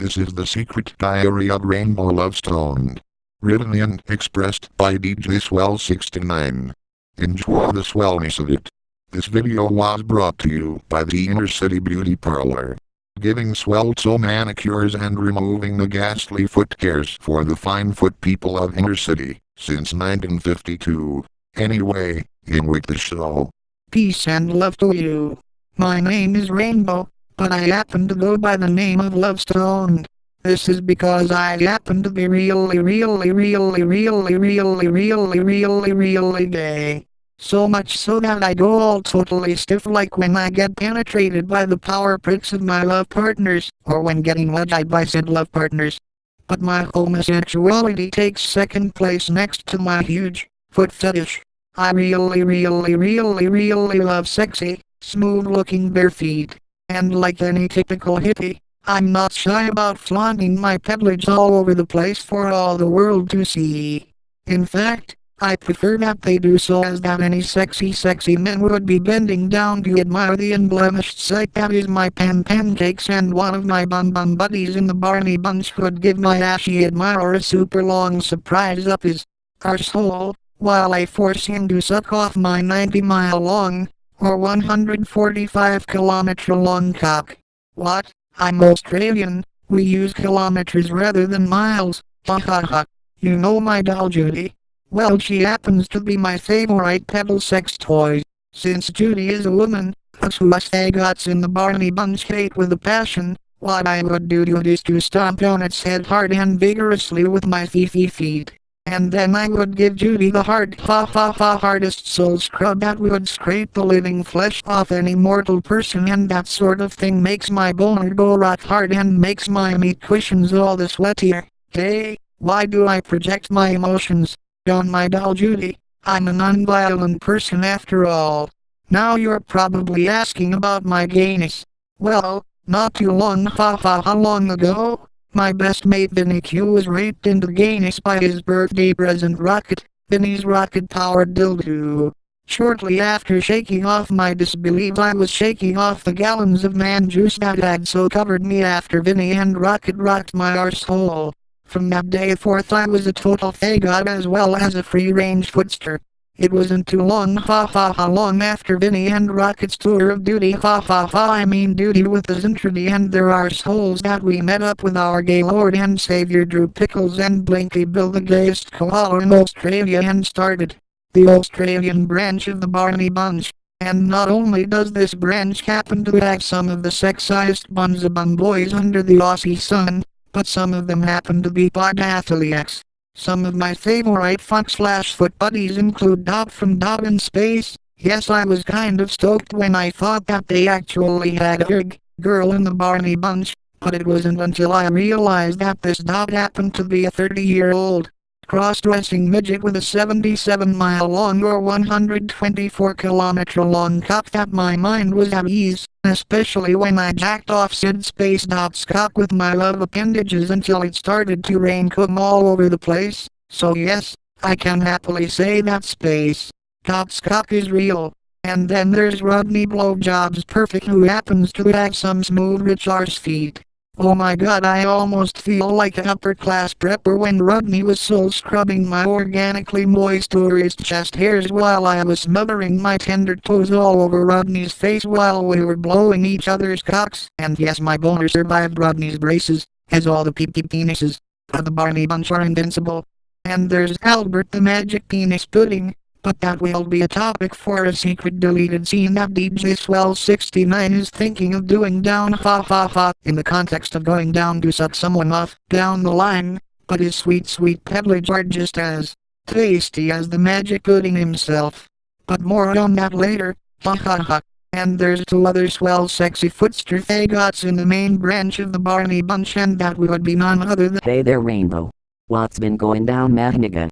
This is the secret diary of Rainbow Love Stone. Written and expressed by DJ Swell69. Enjoy the swellness of it. This video was brought to you by the InterCity Beauty Parlor. Giving swell toe manicures and removing the ghastly foot hairs for the fine foot people of InterCity since 1952. Anyway, in with the show. Peace and love to you. My name is Rainbow, but I happen to go by the name of Lovestone. This is because I happen to be really gay. So much so that I go all totally stiff like when I get penetrated by the power pricks of my love partners, or when getting wet-eyed by said love partners. But my homosexuality takes second place next to my huge foot fetish. I really love sexy, smooth-looking bare feet. And like any typical hippie, I'm not shy about flaunting my pedalage all over the place for all the world to see. In fact, I prefer that they do so as that any sexy men would be bending down to admire the unblemished sight that is my pancakes, and one of my bun buddies in the Barney Bunch would give my ashy admirer a super long surprise up his arsehole, while I force him to suck off my 90-mile long, or 145-kilometer long cock. What? I'm Australian, we use kilometers rather than miles, ha ha ha. You know my doll Judy? Well, she happens to be my favorite pedal sex toy. Since Judy is a woman, us fagots in the Barney Bunch hate with a passion, what I would do is to stomp on its head hard and vigorously with my feet. And then I would give Judy the hardest soul scrub that would scrape the living flesh off any mortal person, and that sort of thing makes my boner go rock hard and makes my meat cushions all the sweatier. Hey, why do I project my emotions on my doll Judy? I'm a non-violent person after all. Now you're probably asking about my gayness. Well, not too long ago, my best mate Vinny Q was raped into gayness by his birthday present rocket, Vinny's rocket-powered dildo. Shortly after shaking off my disbelief, I was shaking off the gallons of man juice that had so covered me after Vinny and rocket rocked my arsehole. From that day forth I was a total fagot as well as a free-range footster. It wasn't too long after Vinny and Rocket's tour of duty duty with the Zintrity and their arseholes that we met up with our gay lord and savior Drew Pickles and Blinky Bill, the gayest koala in Australia, and started the Australian branch of the Barney Bunch. And not only does this branch happen to have some of the sexiest bunzabun boys under the Aussie sun, but some of them happen to be podathletes. Some of my favorite funk/foot buddies include Dob from Dob in Space. Yes, I was kind of stoked when I thought that they actually had a girl in the Barney Bunch, but it wasn't until I realized that this Dob happened to be a 30-year-old cross-dressing midget with a 77-mile long or 124-kilometer long cock that my mind was at ease, especially when I jacked off said Space Dob's cock with my love appendages until it started to rain cum all over the place. So yes, I can happily say that Space Dob's cock is real. And then there's Rodney Blowjobs Perfect, who happens to have some smooth rich arse feet. Oh my god, I almost feel like an upper-class prepper when Rodney was soul scrubbing my organically moist tourist chest hairs while I was smothering my tender toes all over Rodney's face while we were blowing each other's cocks. And yes, my boner survived Rodney's braces, as all the penises of the Barney Bunch are invincible. And there's Albert the Magic Penis Pudding, but that will be a topic for a secret deleted scene that DJ Swell69 is thinking of doing down in the context of going down to suck someone off down the line, but his sweet pedalage are just as tasty as the magic pudding himself. But more on that later, And there's two other swell sexy footster fagots in the main branch of the Barney Bunch, and that would be none other than— Hey there, Rainbow. What's been going down, Mahniga?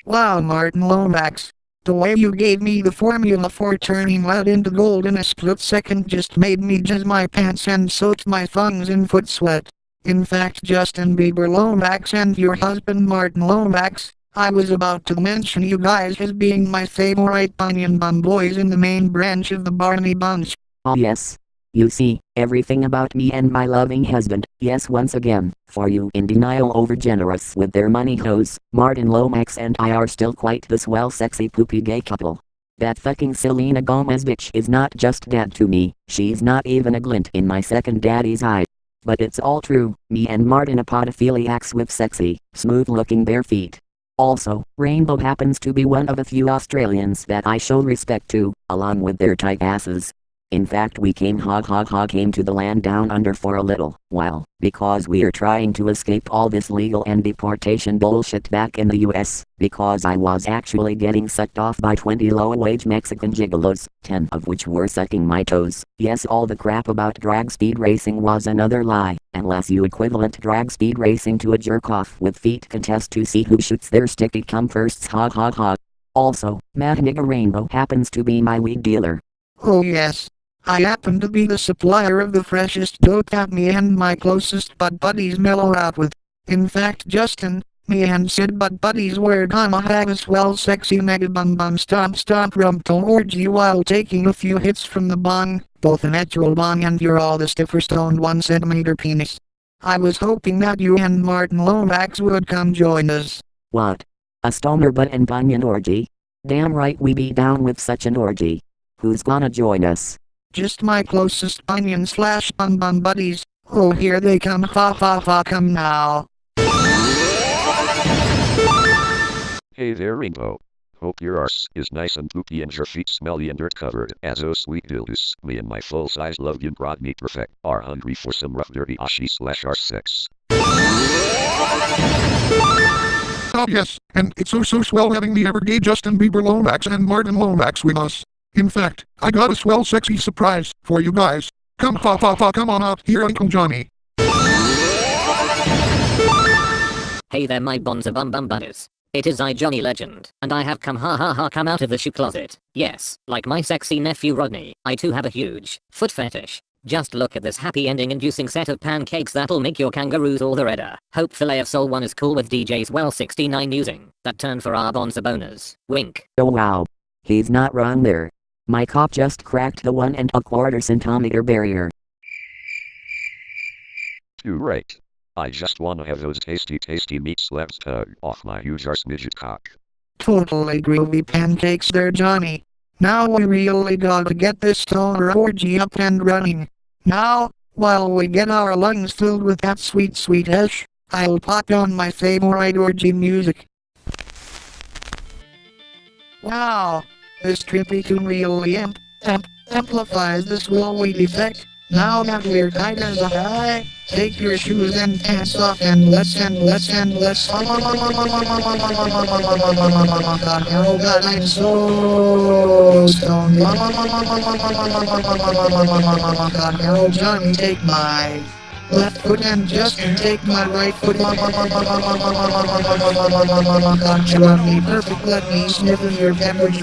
Wow, Martin Lomax. The way you gave me the formula for turning lead into gold in a split second just made me jizz my pants and soaked my thumbs in foot sweat. In fact, Justin Bieber Lomax and your husband Martin Lomax, I was about to mention you guys as being my favorite onion bun boys in the main branch of the Barney Bunch. Oh yes, You see, everything about me and my loving husband, yes once again, for you in denial over generous with their money hoes, Martin Lomax and I are still quite the swell sexy poopy gay couple. That fucking Selena Gomez bitch is not just dead to me, she's not even a glint in my second daddy's eye. But it's all true, me and Martin are podophiliacs with sexy, smooth looking bare feet. Also, Rainbow happens to be one of a few Australians that I show respect to, along with their tight asses. In fact we came to the land down under for a little while, because we're trying to escape all this legal and deportation bullshit back in the US, because I was actually getting sucked off by 20 low-wage Mexican gigolos, 10 of which were sucking my toes. Yes, all the crap about drag speed racing was another lie, unless you equivalent drag speed racing to a jerk-off with feet contest to see who shoots their sticky cum first. Also, Mad Nigga Rainbow happens to be my weed dealer. Oh yes. I happen to be the supplier of the freshest dope that me and my closest butt buddies mellow out with. In fact, Justin, me and Sid butt buddies were gonna have a swell sexy mega bum stomp rum tone orgy while taking a few hits from the bong, both a natural bong and your all the stiffer stoned 1 centimeter penis. I was hoping that you and Martin Lomax would come join us. What? A stoner butt and bunion orgy? Damn right we be down with such an orgy. Who's gonna join us? Just my closest onion/bum buddies. Oh, here they come, come now. Hey there, Rainbow. Hope your arse is nice and poopy and your feet smelly and dirt covered. As oh sweet dildos, me and my full-size love you broad meat perfect are hungry for some rough dirty Aussie/arse sex. Oh yes, and it's so swell having the ever gay Justin Bieber Lomax and Martin Lomax with us. In fact, I got a swell sexy surprise for you guys. Come come on out here, Uncle Johnny. Hey there my bonza bum buddies. It is I Johnny Legend, and I have come come out of the shoe closet. Yes, like my sexy nephew Rodney, I too have a huge foot fetish. Just look at this happy ending inducing set of pancakes that'll make your kangaroos all the redder. Hope Filet of Soul 1 is cool with DJ's well 69 using that turn for our bonza boners. Wink. Oh wow. He's not wrong there. My cop just cracked the 1 1/4 centimeter barrier. Too right. I just wanna have those tasty meat slabs tug off my huge arse midget cock. Totally groovy pancakes there, Johnny. Now we really gotta get this stoner orgy up and running. Now, while we get our lungs filled with that sweet ash, I'll pop on my favorite orgy music. Wow, this trippy tune really amplifies the swell weed effect. Now that we're tight as a high, take your shoes and pants off and let's oh God, I'm so stoned. Oh Johnny, take my left foot and Justin take my right foot. You want me perfect, let me sniff in your beverage.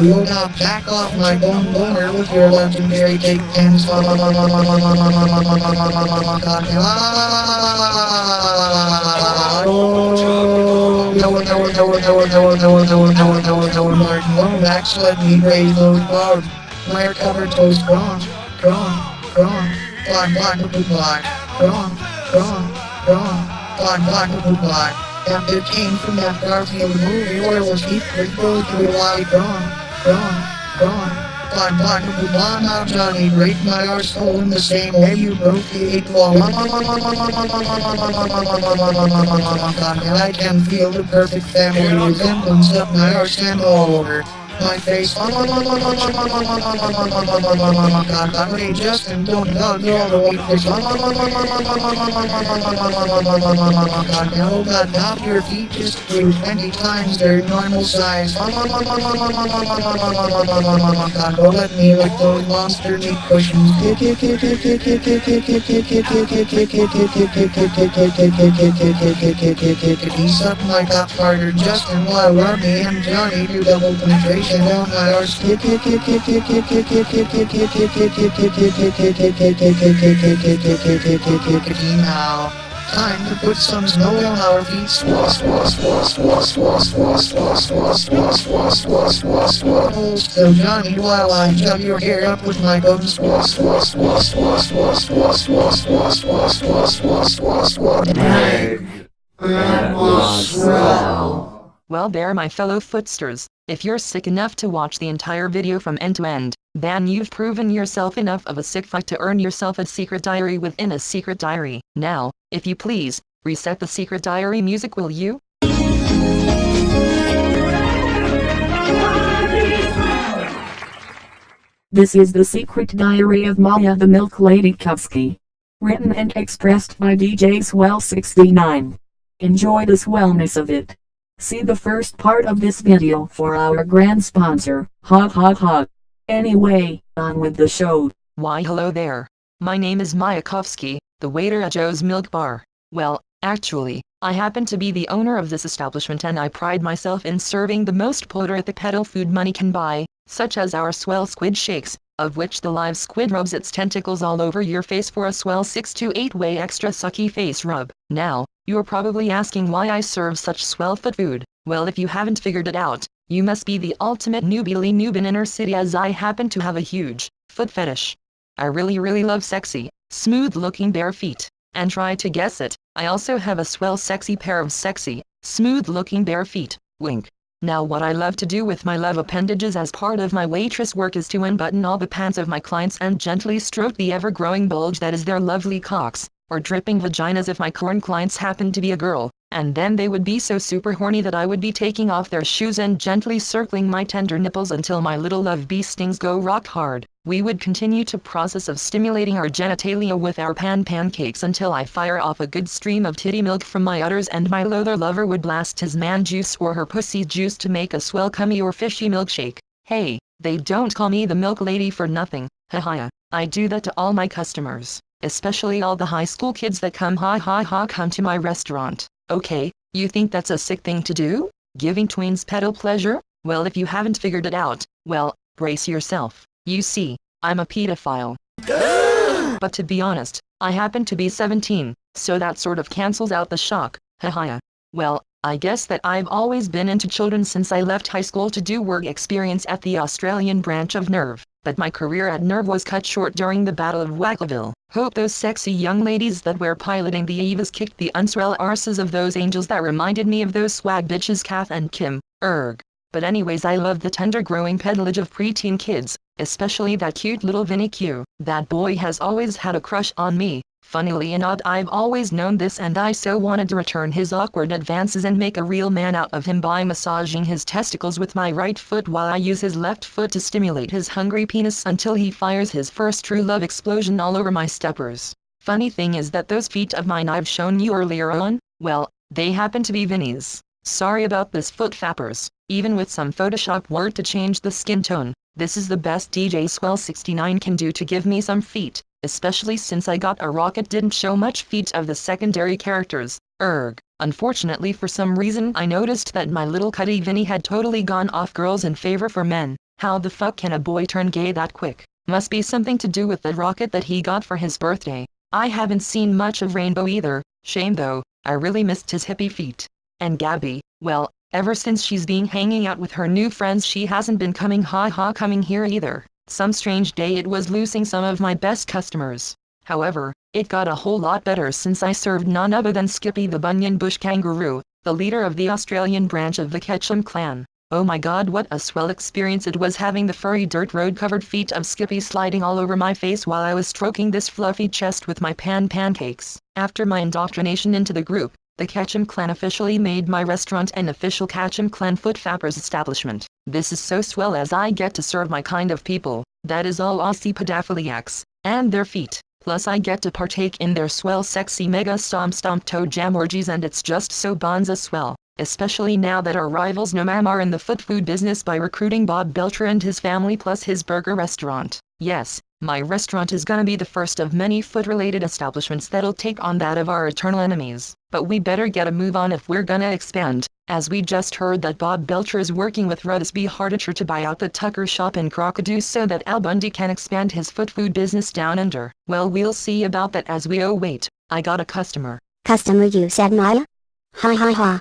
Will not back off my boner with your legendary take pens. Martin Lomax, let me raise those bars. Where covered toes gone, blind, and it came from that Garfield movie where was Heathcliff goes to a light blind, now Johnny, break my arsehole in the same way you broke the 8 wall. I can feel the perfect family resemblance of my arse and all over my face. Hey Justin, don't hug all the way fish. Oh God, now your feet just grew 20 times their normal size. Oh, let me lick those monster meat cushions. He sucked my top harder, Justin, while Rodney and Johnny do double penetration. On my arse. Now, Time to put some snow on our feet. Hold still, Johnny, while I jug your hair up with my gums. Dang, that was swell. Well there, my fellow footsters, if you're sick enough to watch the entire video from end to end, then you've proven yourself enough of a sick fuck to earn yourself a secret diary within a secret diary. Now, if you please, reset the secret diary music, will you? This is the secret diary of Maya the Milk Lady Kovsky. Written and expressed by DJ Swell69. Enjoy the swellness of it. See the first part of this video for our grand sponsor, ha ha ha. Anyway, on with the show. Why hello there. My name is Maya Kovsky, the waiter at Joe's Milk Bar. Well, actually, I happen to be the owner of this establishment and I pride myself in serving the most pedal food money can buy, such as our swell squid shakes, of which the live squid rubs its tentacles all over your face for a swell 6 to 8 way extra sucky face rub. Now, you're probably asking why I serve such swell food. Well, if you haven't figured it out, you must be the ultimate noob in InterCity, as I happen to have a huge foot fetish. I really love sexy, smooth looking bare feet. And try to guess it, I also have a swell sexy pair of sexy, smooth looking bare feet. Wink. Now what I love to do with my love appendages as part of my waitress work is to unbutton all the pants of my clients and gently stroke the ever-growing bulge that is their lovely cocks, or dripping vaginas if my corn clients happen to be a girl, and then they would be so super horny that I would be taking off their shoes and gently circling my tender nipples until my little love bee stings go rock hard. We would continue to process of stimulating our genitalia with our pancakes until I fire off a good stream of titty milk from my udders and my lover would blast his man juice or her pussy juice to make a swell cummy or fishy milkshake. Hey, they don't call me the milk lady for nothing, haha. I do that to all my customers, especially all the high school kids that come to my restaurant. Okay, you think that's a sick thing to do? Giving tweens pedal pleasure? Well, if you haven't figured it out, well, brace yourself. You see, I'm a pedophile. But to be honest, I happen to be 17, so that sort of cancels out the shock, haha. Well, I guess that I've always been into children since I left high school to do work experience at the Australian branch of Nerve, but my career at Nerve was cut short during the Battle of Wackerville. Hope those sexy young ladies that were piloting the Evas kicked the unswell arses of those angels that reminded me of those swag bitches Kath and Kim. But anyways, I love the tender growing pedalage of preteen kids, especially that cute little Vinny Q. That boy has always had a crush on me. Funnily enough, I've always known this and I so wanted to return his awkward advances and make a real man out of him by massaging his testicles with my right foot while I use his left foot to stimulate his hungry penis until he fires his first true love explosion all over my steppers. Funny thing is that those feet of mine I've shown you earlier on, well, they happen to be Vinny's. Sorry about this, foot fappers. Even with some Photoshop word to change the skin tone, this is the best DJ Swell69 can do to give me some feet, especially since I got a rocket didn't show much feet of the secondary characters. Unfortunately, for some reason I noticed that my little cutie Vinny had totally gone off girls in favor for men. How the fuck can a boy turn gay that quick? Must be something to do with the rocket that he got for his birthday. I haven't seen much of Rainbow either. Shame though, I really missed his hippie feet. And Gabby, well, ever since she's been hanging out with her new friends she hasn't been coming here either. Some strange day it was losing some of my best customers. However, it got a whole lot better since I served none other than Skippy the Bunyan Bush Kangaroo, the leader of the Australian branch of the Ketchum clan. Oh my god, what a swell experience it was having the furry dirt road covered feet of Skippy sliding all over my face while I was stroking this fluffy chest with my pancakes. After my indoctrination into the group, the Ketchum clan officially made my restaurant an official Ketchum clan foot fappers establishment. This is so swell as I get to serve my kind of people, that is all Aussie pedophiliacs, and their feet. Plus I get to partake in their swell sexy mega stomp toe jam orgies and it's just so bonza swell. Especially now that our rivals Nomam are in the food business by recruiting Bob Belcher and his family plus his burger restaurant. Yes, my restaurant is gonna be the first of many food-related establishments that'll take on that of our eternal enemies. But we better get a move on if we're gonna expand, as we just heard that Bob Belcher is working with Rutherford Hardicher to buy out the Tucker shop in Crocodile so that Al Bundy can expand his food business down under. Well, we'll see about that as we wait. I got a customer. Customer you said Maya? Ha ha ha.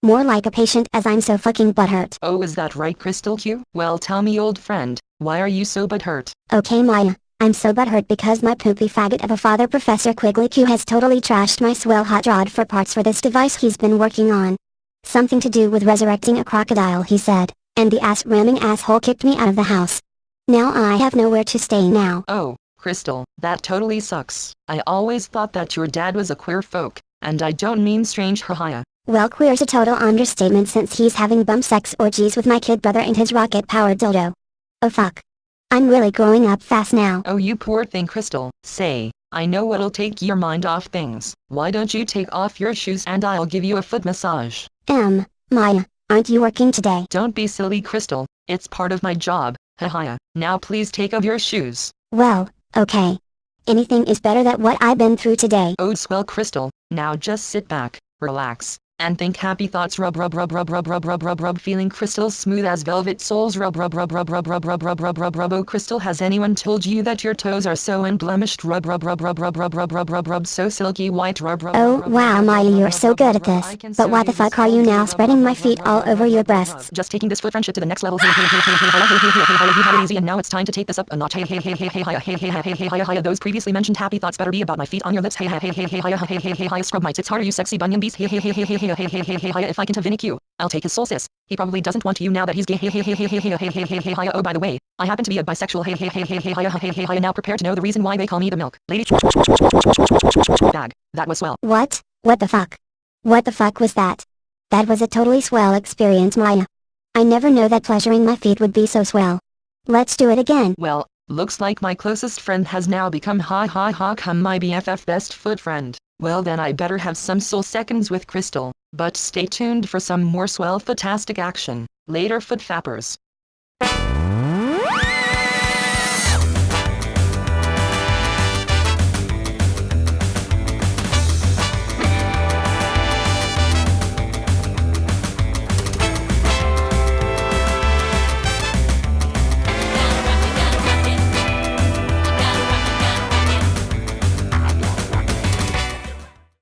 More like a patient as I'm so fucking butthurt. Oh, is that right, Crystal Q? Well, tell me, old friend, why are you so butthurt? Okay Maya, I'm so butthurt because my poopy faggot of a father Professor Quigley Q has totally trashed my swell hot rod for parts for this device he's been working on. Something to do with resurrecting a crocodile he said, and the ass-ramming asshole kicked me out of the house. Now I have nowhere to stay now. Oh, Crystal, that totally sucks. I always thought that your dad was a queer folk, and I don't mean strange haha. Well, queer's a total understatement since he's having bum sex orgies with my kid brother and his rocket-powered dildo. Oh fuck. I'm really growing up fast now. Oh, you poor thing, Crystal. Say, I know what'll take your mind off things. Why don't you take off your shoes and I'll give you a foot massage? Maya, aren't you working today? Don't be silly, Crystal. It's part of my job. Haha. Now please take off your shoes. Well, okay. Anything is better than what I've been through today. Oh, swell, Crystal. Now just sit back, relax, and think happy thoughts. Rub rub rub rub rub rub rub rub rub. Feeling Crystal smooth as velvet soles. Rub rub rub rub rub rub rub rub rub rub rub. Oh, Crystal, has anyone told you that your toes are so unblemished? Rub rub rub rub rub rub rub rub rub rub. So silky white. Rub rub. Oh wow Maya, you're so good at this. But why the fuck are you now spreading my feet all over your breasts? Just taking this foot friendship to the next level. Hey hey hey hey hey hey hey hey hey. You had it easy and now it's time to take this up a notch. Hey hey hey hey hey hey hey hey hey hey hey hey. Those previously mentioned happy thoughts better be about my feet on your lips. Hey hey hey hey hey hey hey hey hey hey. Scrub my tits harder, you sexy bunion beast. Hey hey hey hey hey hey hey hey hey hey. If I can to Vinny Q, I'll take his soul sis. He probably doesn't want you now that he's gay. Hey hey hey hey hey hey hey hey hey hey hey. Oh, by the way, I happen to be a bisexual. Hey hey hey hey hey hey hey hey hey. Now prepare to know the reason why they call me the milk lady. Bag. That was swell. What? What the fuck? What the fuck was that? That was a totally swell experience, Maya. I never know that pleasuring my feet would be so swell. Let's do it again. Well, looks like my closest friend has now become ha ha ha come my BFF best foot friend. Well then I better have some soul seconds with Crystal, but stay tuned for some more swell footastic action. Later, foot fappers.